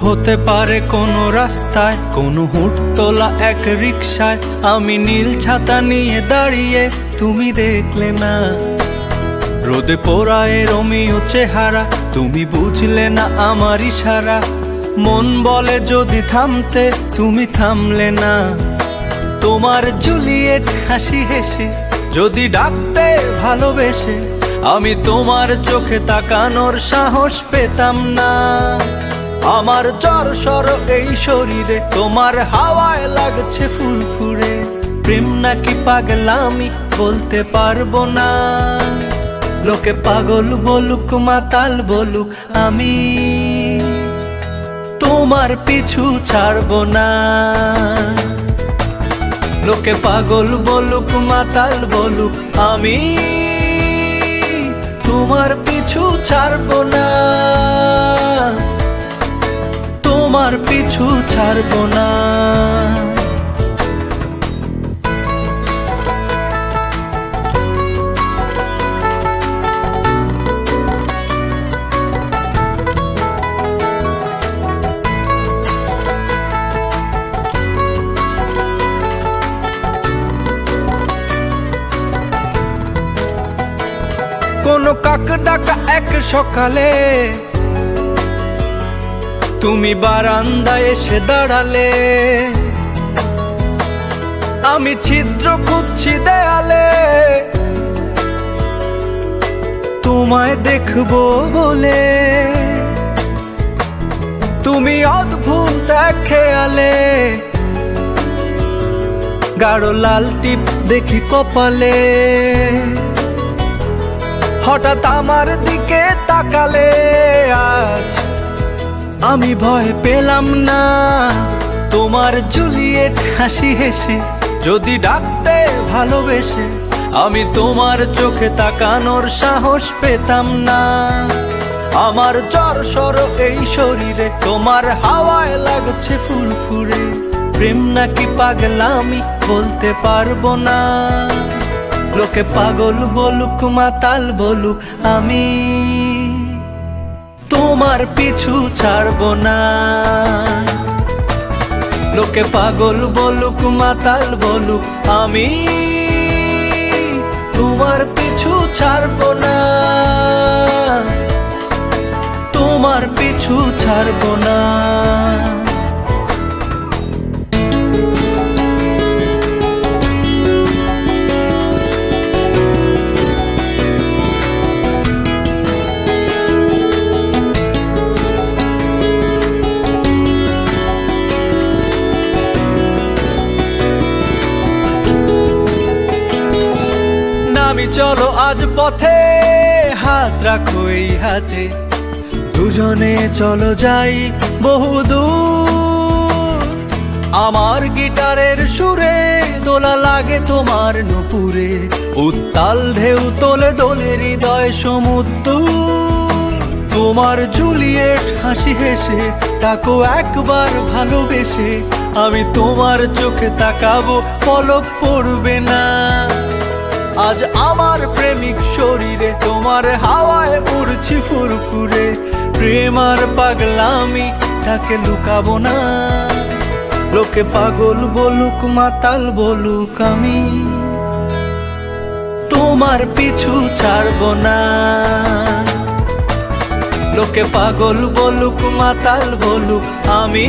হতে পারে কোনো রাস্তায়, কোনো হুটতোলা এক রিকশায় আমি নীল ছাতা নিয়ে দাঁড়িয়ে, তুমি দেখলে না। রোদে পোড়ায় রোমিও চেহারা, তুমি বুঝলে না আমার ইশারা। মন বলে যদি থামতে, তুমি থামলে না। তোমার জুলিয়েট হাসি হেসে যদি ডাকতে ভালোবেসে, আমি তোমার চোখে তাকানোর সাহস পেতাম না। আমার জ্বর সর এই শরীরে, তোমার হাওয়ায় লাগছে ফুরফুরে। প্রেম নাকি পাগলামি বলতে পারবো না। লোকে পাগল বলুক মাতাল বলুক, আমি তোমার পিছু ছাড়বো না। লোকে পাগল বলুক মাতাল বলুক, আমি তোমার পিছু ছাড়বো না। তোমার পিছু ছাড়বো না। কোনো কাক ডাকা এক সকালে তুমি বারান্দায় এসে দাঁড়ালে। আমি ছিদ্র খুঁজছি দেয়ালে, তোমায় দেখবো বলে। তুমি অদ্ভুত এক খেয়ালে, গাঢ় লাল টিপ দেখি কপালে। হঠাৎ আমার দিকে তাকালে, আজ আমি ভয় পেলাম না। তোমার জুলিয়েট হাসি হেসে যদি ডাকতে ভালোবেসে, আমি তোমার চোখে তাকানোর সাহস পেতাম না। আমার জ্বর সর এই শরীরে, তোমার হাওয়ায় লাগছে ফুরফুরে। প্রেম নাকি পাগলামি বলতে পারবো না। লোকে পাগল বলুক মাতাল বলুক, আমি তোমার পিছু ছাড়বো না। লোকে পাগল বলুক মাতাল বলুক, আমি তোমার পিছু ছাড়বো না। তোমার পিছু ছাড়বো না। আমি চলো আজ পথে, হাত রাখো এই হাতে। দুজনে চলো যাই বহুদূর। আমার গিটারের সুরে দোলা লাগে তোমার নুপুরে। উত্তাল ঢেউ তোলে দোলে হৃদয় সমুদ্র। তোমার জুলিয়েট হাসি হেসে ডাকো একবার ভালোবেসে। আমি তোমার চোখে তাকাবো, পলক পড়বে না। আজ আমার প্রেমিক শরীরে, তোমার হাওয়ায় উড়ছি ফুরফুরে। প্রেম আর পাগলামি তাকে লুকাবো না। লোকে পাগল বলুক মাতাল বলুক, আমি তোমার পিছু ছাড়বো না। লোকে পাগল বলুক মাতাল বলুক, আমি